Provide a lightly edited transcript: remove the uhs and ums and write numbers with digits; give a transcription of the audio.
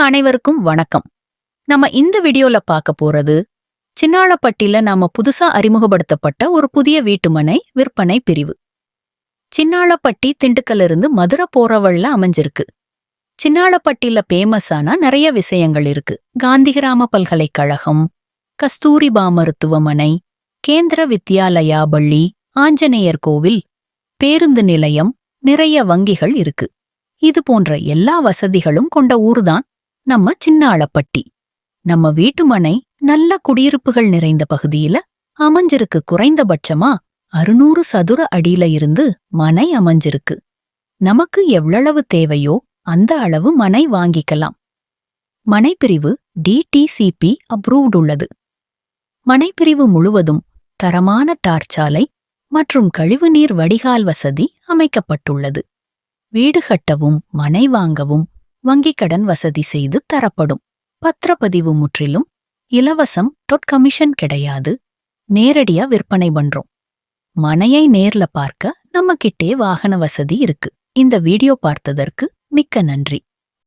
அனைவருக்கும் வணக்கம். நம்ம இந்த வீடியோல பார்க்க போறது சின்னாளப்பட்டில நாம புதுசா அறிமுகப்படுத்தப்பட்ட ஒரு புதிய வீட்டுமனை விற்பனை பிரிவு. சின்னாளப்பட்டி திண்டுக்கல்ல இருந்து மதுரை போற வழில அமைஞ்சிருக்கு. சின்னாளப்பட்டில பேமஸான நிறைய விஷயங்கள் இருக்கு. காந்திகிராம பல்கலைக்கழகம், கஸ்தூரிபா மருத்துவமனை, கேந்திர வித்யாலயா பள்ளி, ஆஞ்சநேயர் கோவில், பேருந்து நிலையம், நிறைய வங்கிகள் இருக்கு. இது போன்ற எல்லா வசதிகளும் கொண்ட ஊர்தான் நம்ம சின்னாளப்பட்டி. நம்ம வீட்டுமனை நல்ல குடியிருப்புகள் நிறைந்த பகுதியில அமைஞ்சிருக்கு. குறைந்தபட்சமா 600 சதுர அடியில இருந்து மனை அமைஞ்சிருக்கு. நமக்கு எவ்வளவு தேவையோ அந்த அளவு மனை வாங்கிக்கலாம். மனைப்பிரிவு டிடிசிபி அப்ரூவ்ட் உள்ளது. மனைப்பிரிவு முழுவதும் தரமான டார்ச்சாலை மற்றும் கழிவுநீர் வடிகால் வசதி அமைக்கப்பட்டுள்ளது. வீடு கட்டவும் மனை வாங்கவும் வங்கிக் கடன் வசதி செய்து தரப்படும். பத்திரப்பதிவு முற்றிலும் இலவசம். கமிஷன் கிடையாது. நேரடியா விற்பனை பண்றோம். மனையை நேர்ல பார்க்க நம்ம கிட்டே வாகன வசதி இருக்கு. இந்த வீடியோ பார்த்ததற்கு மிக்க நன்றி.